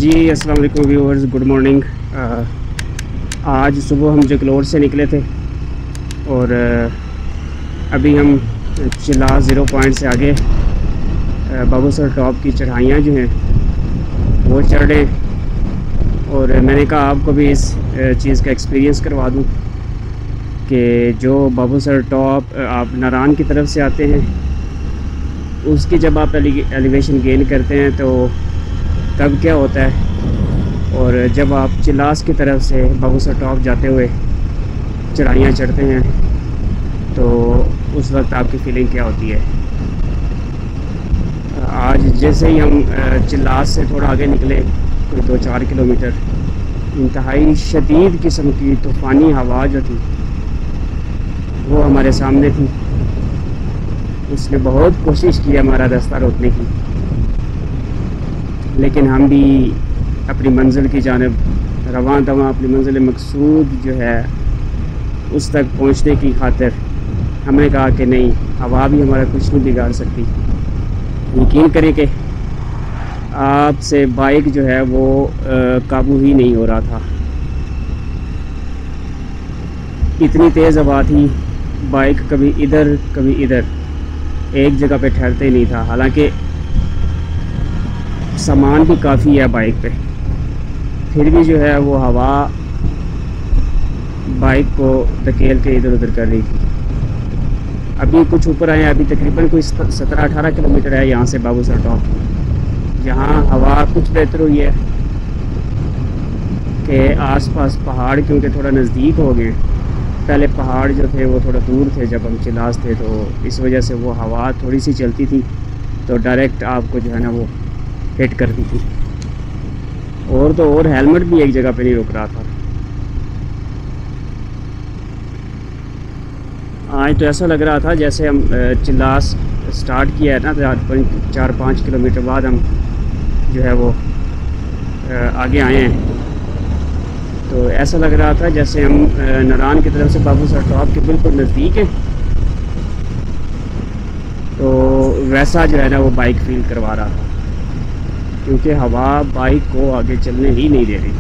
जी अस्सलाम वालेकुम viewers, good morning. आज सुबह हम जगलोर से निकले थे और अभी हम चिला ज़ीरो पॉइंट से आगे बाबूसर टॉप की चढ़ाइयाँ जो हैं वो चढ़ रहे हैं। और मैंने कहा आपको भी इस चीज़ का एक्सपीरियंस करवा दूँ कि जो बाबूसर टॉप आप नारान की तरफ से आते हैं उसकी जब आप एलिवेशन गेन करते हैं तो तब क्या होता है, और जब आप चिलास की तरफ से बाबूसर टॉप जाते हुए चढ़ाइयाँ चढ़ते हैं तो उस वक्त आपकी फीलिंग क्या होती है। आज जैसे ही हम चिलास से थोड़ा आगे निकले कोई 2-4 किलोमीटर, इंतहाई शदीद किस्म की तूफ़ानी हवा जो थी वो हमारे सामने थी। उसने बहुत कोशिश की हमारा रास्ता रोकने की, लेकिन हम भी अपनी मंजिल की जानिब रवां दवां, अपनी मंजिल मकसूद जो है उस तक पहुंचने की खातिर हमने कहा कि नहीं, हवा भी हमारा कुछ नहीं बिगाड़ सकती। यकीन करें कि आपसे बाइक जो है वो काबू ही नहीं हो रहा था। इतनी तेज़ हवा थी, बाइक कभी इधर कभी इधर, एक जगह पे ठहरते ही नहीं था। हालांकि सामान भी काफ़ी है बाइक पे, फिर भी जो है वो हवा बाइक को धकेल के इधर उधर कर रही थी। अभी कुछ ऊपर आए, अभी तकरीबन कोई 17-18 किलोमीटर है यहाँ से बाबूसर टॉप। यहाँ हवा कुछ बेहतर हुई है कि आसपास पहाड़ क्योंकि थोड़ा नज़दीक हो गए। पहले पहाड़ जो थे वो थोड़ा दूर थे जब हम चिलास थे, तो इस वजह से वो हवा थोड़ी सी चलती थी तो डायरेक्ट आपको जो है ना वो हिट करती थी। और तो और हेलमेट भी एक जगह पे नहीं रुक रहा था। आज तो ऐसा लग रहा था जैसे हम चिलास स्टार्ट किया है ना, तो 4-5 किलोमीटर बाद हम जो है वो आगे आए हैं। तो ऐसा लग रहा था जैसे हम नारान की तरफ से बाबूसर टॉप के बिल्कुल नज़दीक है। तो वैसा जो है ना वो बाइक फील करवा रहा था, क्योंकि हवा बाइक को आगे चलने ही नहीं दे रही।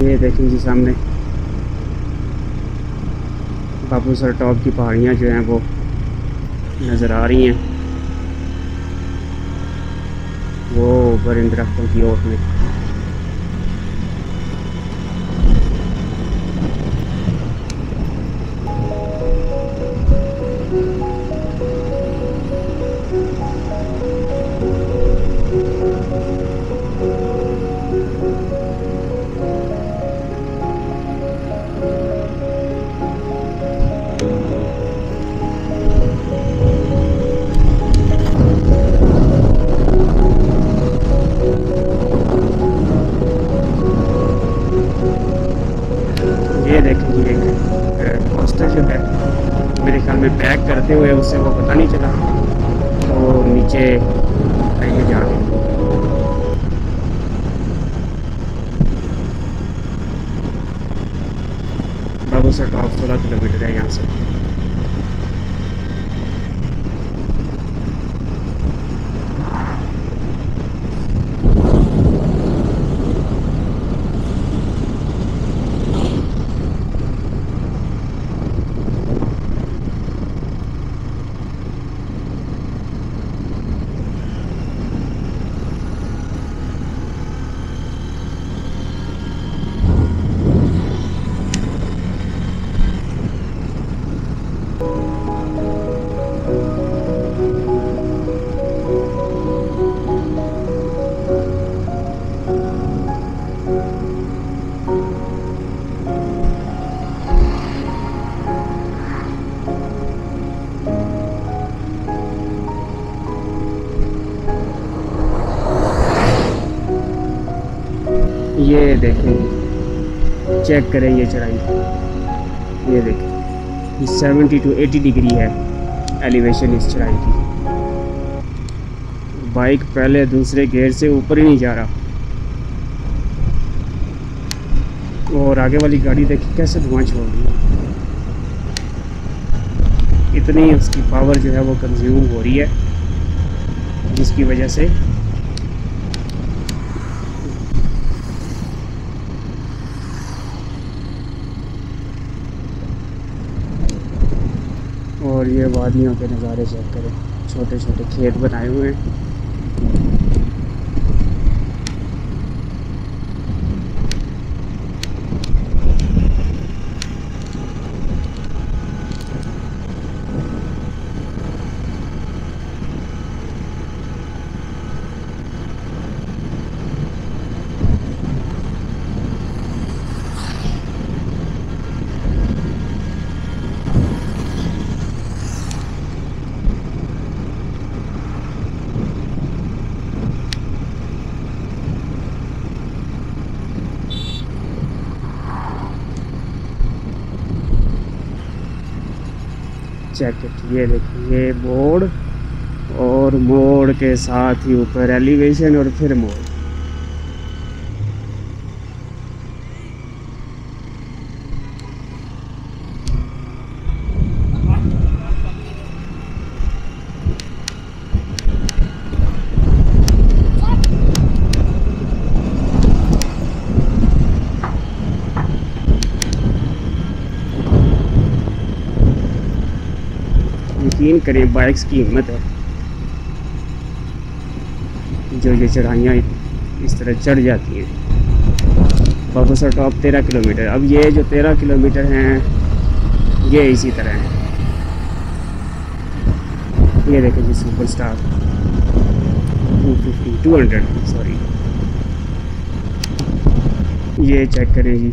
ये देखें जी सामने बाबूसर टॉप की पहाड़ियाँ जो हैं वो नज़र आ रही हैं, वो ऊपर इन दरख्तों की ओट में। ये देखें जी, एक पोस्टर जो है मेरे ख्याल में पैक करते हुए उससे वो पता नहीं चला तो नीचे आइए जा रहे हैं। बाबूसर टॉप 16 किलोमीटर है यहाँ से। ये देखें, चेक करें ये चढ़ाई, ये देखें, ये 70 to 80 डिग्री है एलिवेशन इस चढ़ाई की। बाइक पहले दूसरे गियर से ऊपर ही नहीं जा रहा, और आगे वाली गाड़ी देखिए कैसे धुआं छोड़ रही है। इतनी उसकी पावर जो है वो कंज्यूम हो रही है, जिसकी वजह से और ये वादियों के नज़ारे चेक करें, छोटे छोटे खेत बनाए हुए हैं। जैकेट ये देखिए, ये बोर्ड और मोड़ के साथ ही ऊपर एलिवेशन और फिर मोड़। यकीन करें बाइक्स की हिम्मत है जो ये चढ़ाइयाँ इस तरह चढ़ जाती हैं। Babusar top 13 kilometre. अब ये जो 13 किलोमीटर हैं ये इसी तरह हैं। ये देखें जी, सुपर स्टार 200 सॉरी, ये चेक करें जी।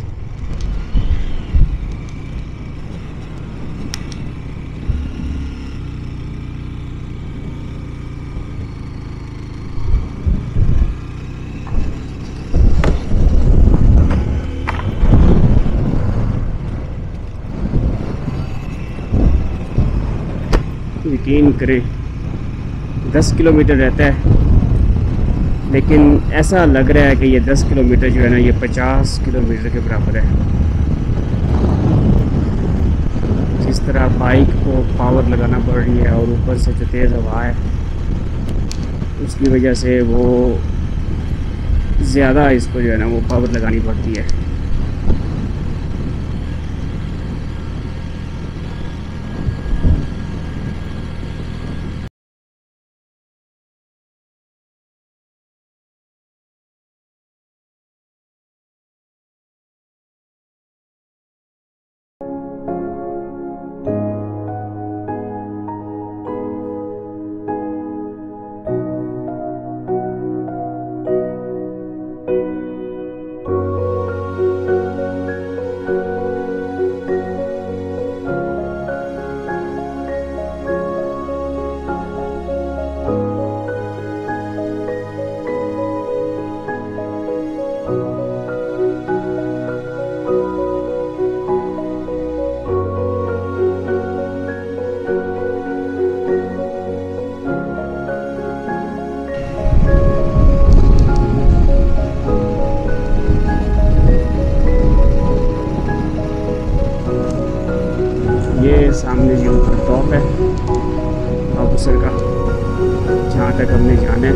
यकीन करें 10 किलोमीटर रहता है, लेकिन ऐसा लग रहा है कि ये 10 किलोमीटर जो है ना, ये 50 किलोमीटर के बराबर है। जिस तरह बाइक को पावर लगाना पड़ रही है और ऊपर से जो तेज़ हवा है उसकी वजह से वो ज़्यादा इसको जो है ना वो पावर लगानी पड़ती है। ये सामने जो टॉप है बाबूसर का, जहाँ तक हमने जाना है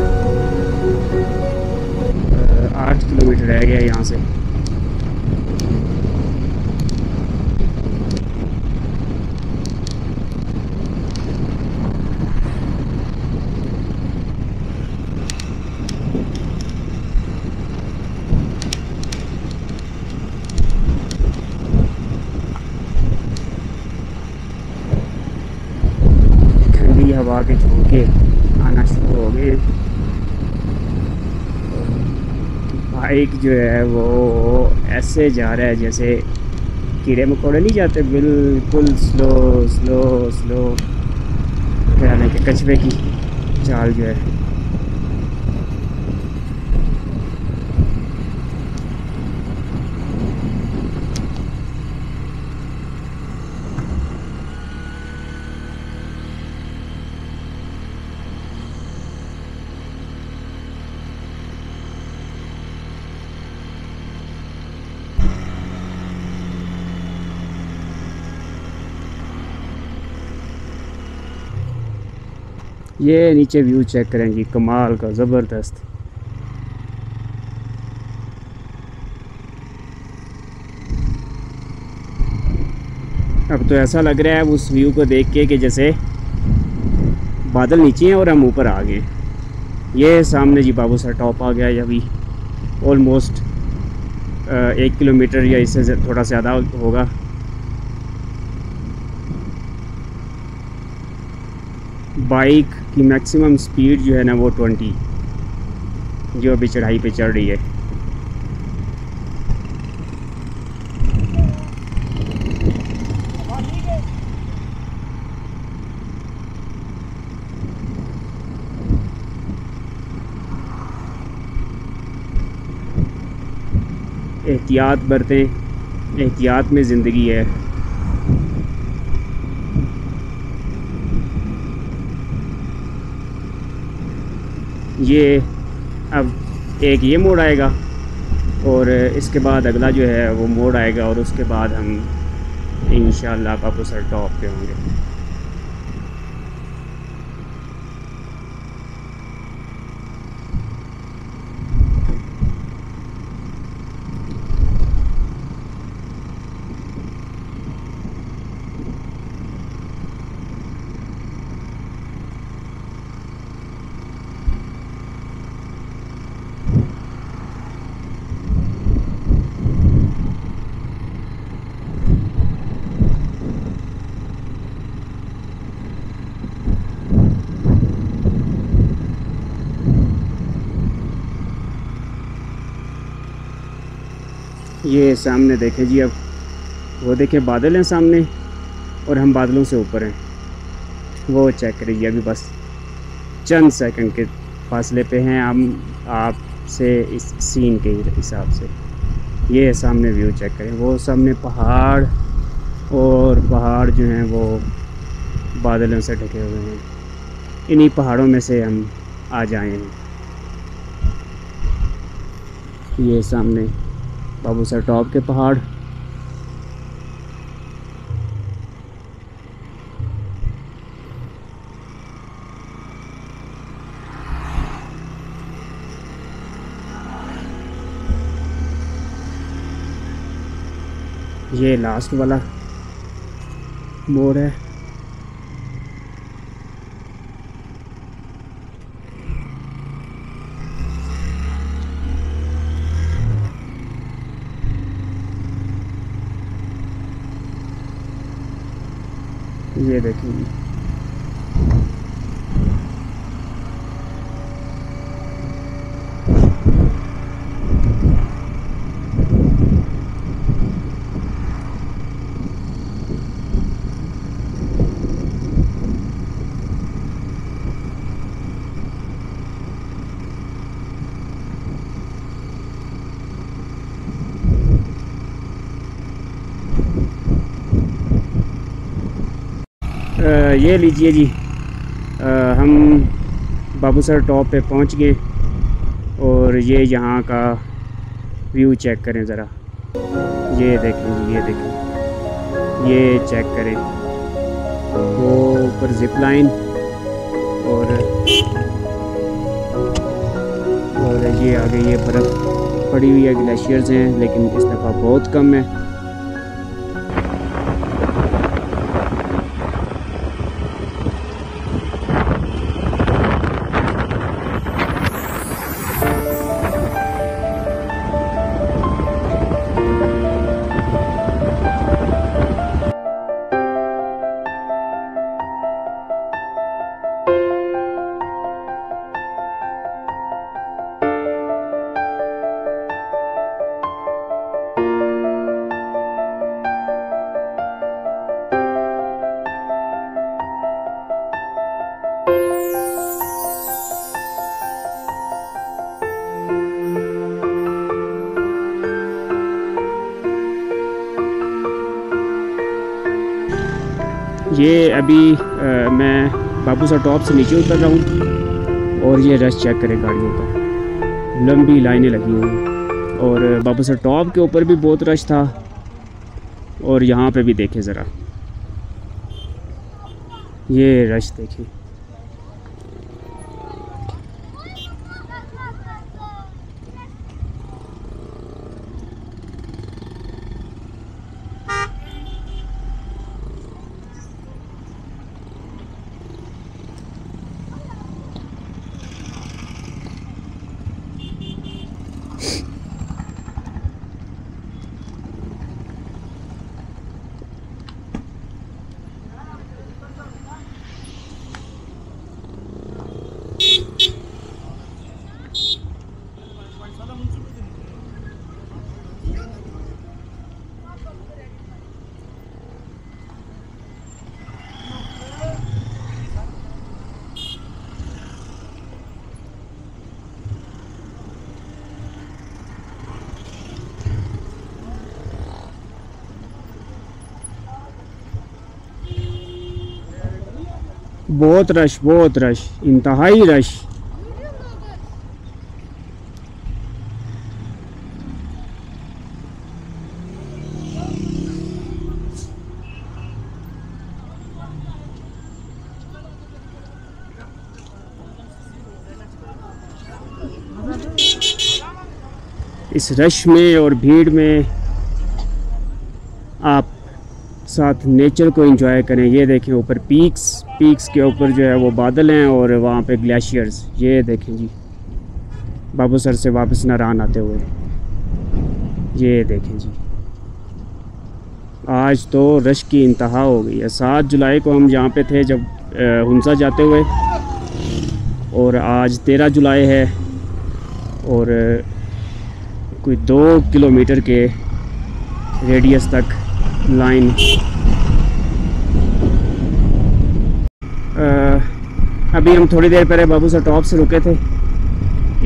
8 किलोमीटर रह गया यहाँ से। हवा के झोंके आना शुरू हो गए। बाइक जो है वो ऐसे जा रहा है जैसे कीड़े मकोड़े नहीं जाते, बिल्कुल स्लो स्लो स्लो, यानी कि कछुए की चाल जो है। ये नीचे व्यू चेक करें जी, कमाल का, ज़बरदस्त। अब तो ऐसा लग रहा है उस व्यू को देख के कि जैसे बादल नीचे हैं और हम ऊपर आ गए। ये सामने जी बाबूसर टॉप आ गया है। अभी ऑलमोस्ट 1 किलोमीटर या इससे थोड़ा ज़्यादा होगा। बाइक की मैक्सिमम स्पीड जो है ना वो 20, जो अभी चढ़ाई पे चढ़ रही है। एहतियात बरतें, एहतियात में ज़िंदगी है। ये अब एक ये मोड़ आएगा और इसके बाद अगला जो है वो मोड़ आएगा और उसके बाद हम इंशाअल्लाह बाबूसर टॉप पे होंगे। ये सामने देखें जी, अब वो देखें बादल हैं सामने और हम बादलों से ऊपर हैं। वो चेक करिए, अभी बस चंद सेकंड के फासले पे हैं हम आपसे इस सीन के हिसाब से। ये सामने व्यू चेक करें, वो सामने पहाड़ और पहाड़ जो हैं वो बादलों से ढके हुए हैं। इन्हीं पहाड़ों में से हम आ जाए हैं। ये सामने बाबूसर टॉप के पहाड़, ये लास्ट वाला मोड़ है। ये देखिए, ये लीजिए जी, हम बाबूसर टॉप पे पहुंच गए और ये यहाँ का व्यू चेक करें ज़रा। ये देखें जी, ये देखें, ये चेक करें, वो ऊपर जिप लाइन और ये आगे ये बर्फ़ पड़ी हुई है, ग्लेशियर्स हैं लेकिन इस दफ़ा बहुत कम है। ये अभी मैं बाबूसर टॉप से नीचे उतर रहा हूँ और ये रश चेक करें गाड़ियों का, लंबी लाइनें लगी हुई हैं। और बाबूसर टॉप के ऊपर भी बहुत रश था और यहाँ पे भी देखें ज़रा, ये रश देखिए। बहुत रश, इंतहाई रश। इस रश में और भीड़ में आप साथ नेचर को एंजॉय करें। ये देखें ऊपर पीक्स के ऊपर जो है वो बादल हैं और वहाँ पे ग्लेशियर्स। ये देखें जी, बाबूसर से वापस नारायण आते हुए, ये देखें जी। आज तो रश की इंतहा हो गई है। 7 जुलाई को हम यहाँ पे थे जब हुंसा जाते हुए, और आज 13 जुलाई है और कोई 2 किलोमीटर के रेडियस तक लाइन। अभी हम थोड़ी देर पहले बाबूसर टॉप से रुके थे।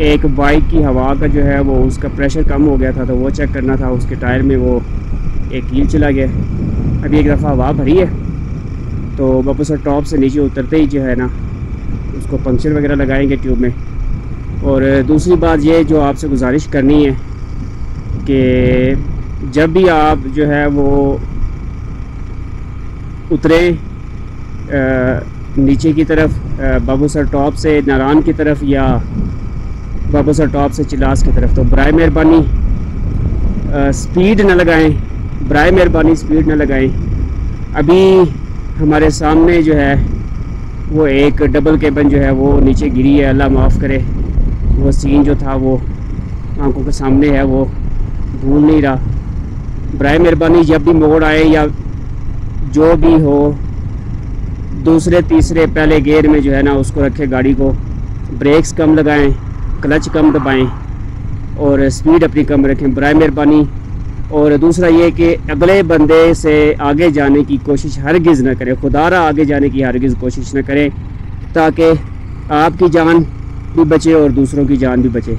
एक बाइक की हवा का जो है वो उसका प्रेशर कम हो गया था, तो वो चेक करना था। उसके टायर में वो एक कील चला गया। अभी एक दफ़ा हवा भरी है तो बाबूसर टॉप से नीचे उतरते ही जो है ना उसको पंक्चर वगैरह लगाएंगे ट्यूब में। और दूसरी बात ये जो आपसे गुजारिश करनी है कि जब भी आप जो है वो उतरे नीचे की तरफ बाबूसर टॉप से नारायण की तरफ या बाबूसर टॉप से चिलास की तरफ, तो बराए मेहरबानी स्पीड न लगाएं, बराए मेहरबानी स्पीड न लगाएं। अभी हमारे सामने जो है वो एक डबल केबन जो है वो नीचे गिरी है, अल्लाह माफ़ करे। वो सीन जो था वो आंखों के सामने है, वो भूल नहीं रहा। बराए मेहरबानी जब भी मोड़ आए या जो भी हो, दूसरे तीसरे पहले गियर में जो है ना उसको रखे गाड़ी को। ब्रेक्स कम लगाएं, क्लच कम दबाएं और स्पीड अपनी कम रखें, बराए मेहरबानी। और दूसरा ये कि अगले बंदे से आगे जाने की कोशिश हरगिज़ न करें, खुदारा आगे जाने की हरगिज़ कोशिश न करें, ताकि आपकी जान भी बचे और दूसरों की जान भी बचे।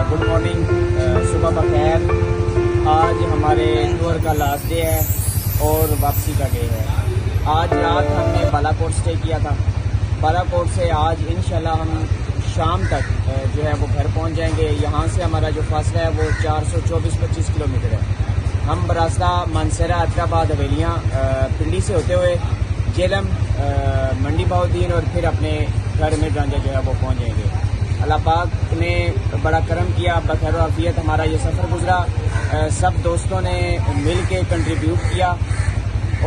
गुड मॉर्निंग, सुबह बखैर। आज हमारे टूर का लास्ट डे है और वापसी का डे है। आज रात हमने बालाकोट स्टे किया था। बालाकोट से आज इंशाल्लाह हम शाम तक जो है वो घर पहुंच जाएंगे। यहाँ से हमारा जो फासला है वो 424-25 किलोमीटर है। हम बरास्ता मानसरा, हैदराबाद, हवेलियाँ, पिंडी से होते हुए जेलम, मंडी बहाउद्दीन और फिर अपने घर में गांजा जो है वो पहुँच जाएंगे। अल्लाह पाक ने बड़ा करम किया, बखैर आफियत हमारा ये सफ़र गुजरा। सब दोस्तों ने मिल के कंट्रीब्यूट किया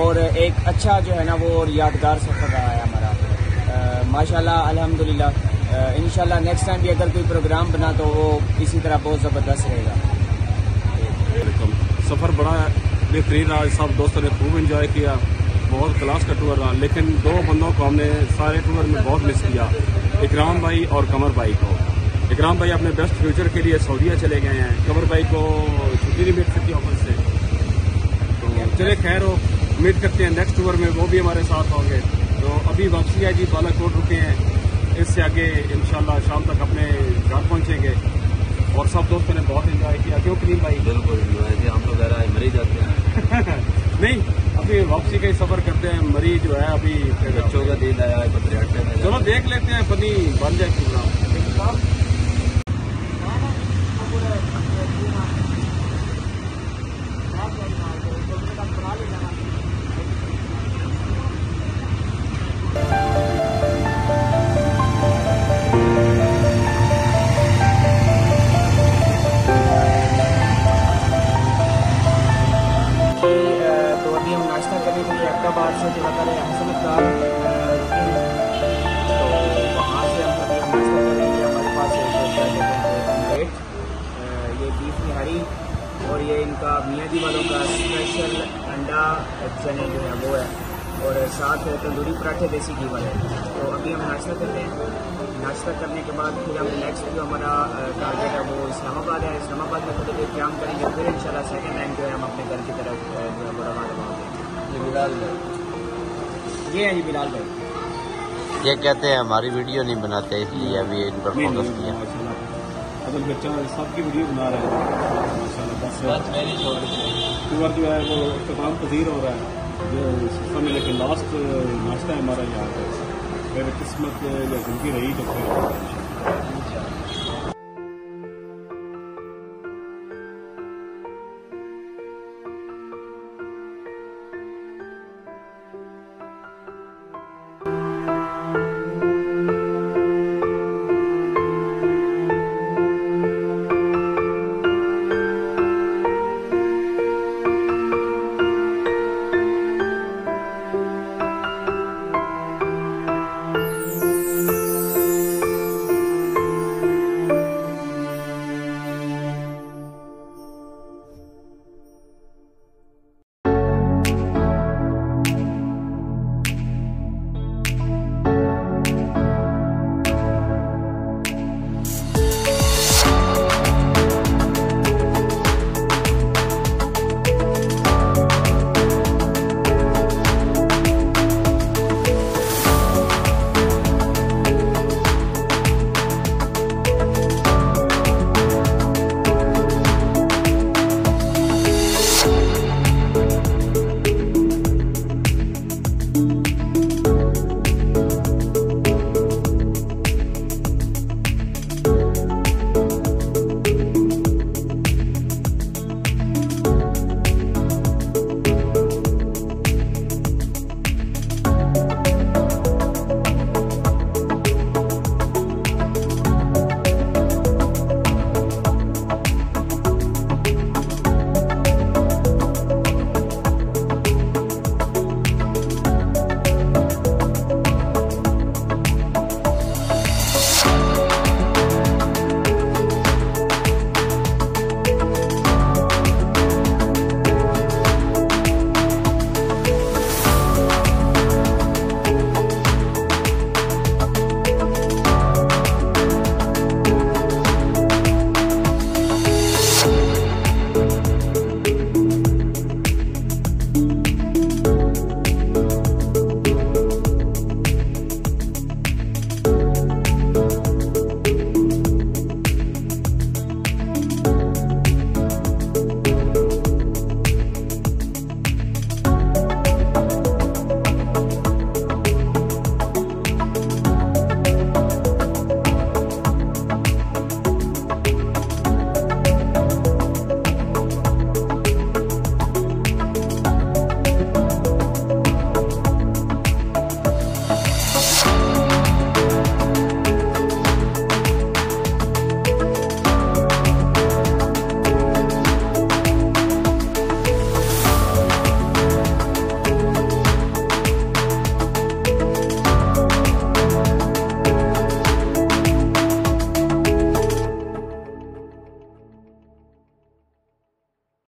और एक अच्छा जो है ना वो यादगार सफ़र रहा है हमारा। माशाल्लाह अल्हम्दुलिल्लाह। इंशाल्लाह नेक्स्ट टाइम भी अगर कोई प्रोग्राम बना तो वो इसी तरह बहुत ज़बरदस्त रहेगा। सफ़र बड़ा बेहतरीन रहा, सब दोस्तों ने खूब एंजॉय किया, बहुत क्लास का टूर रहा। लेकिन 2 बंदों को हमने सारे टूर में बहुत मिस किया, इकराम भाई और कमर भाई को। इकराम भाई अपने बेस्ट फ्यूचर के लिए सऊदीया चले गए हैं, कमर भाई को छुट्टी नहीं मिल सकती ऑफिस से। तो चले खैर हो, उम्मीद करते हैं नेक्स्ट टूर में वो भी हमारे साथ होंगे। तो अभी वापसी है जी, बालाकोट रुके हैं, इससे आगे इंशाल्लाह शाम तक अपने घर पहुंचेंगे। और सब दोस्तों ने बहुत एंजॉय किया, क्यों करीम भाई? बिल्कुल एंजॉय किया, हम तो कह रहे हैं मरी जाते हैं नहीं, अभी वापसी का ही सफर करते हैं। मरी जो है अभी बच्चों का दिन आया है, पत्रियाटे में चलो देख लेते हैं, बनी बन जाए प्रोग्राम। तो अभी हम नाश्ता करने के लिए हैदराबाद से जो है हसनतदार रुके हैं। तो वहाँ से हम अभी नाश्ता करेंगे। हमारे पास एक ऑमलेट, ये बीफ निहारी और ये इनका मियाँ जी वालों का स्पेशल अंडा चने जो है वो है। और साथ तंदूरी पराठे देसी घी वाले। तो अभी हम नाश्ता करते हैं। नाश्ता करने के बाद फिर हम नेक्स्ट जो हमारा टारगेट है वो इस्लामाबाद है। इस्लामाबाद में थोड़ी देर काम करेंगे, फिर इंशाल्लाह सेकेंड टाइम जो है हम अपने घर की तरफ जो है वो रवाना होंगे। ये बिलाल भाई, ये है जी बिलाल भाई। ये कहते हैं हमारी वीडियो नहीं बनाते इसलिए अभी इन पर फोकस किया। अगर बच्चा सबकी वीडियो बना रहा है माशाल्लाह, बस मेरी छोड़ टूर जो है वो इख्तिताम पजीर हो रहा है जो समय, लेकिन लास्ट नाश्ता है हमारा यहाँ पे। फिर किस्मत या जिंदगी रही तो फिर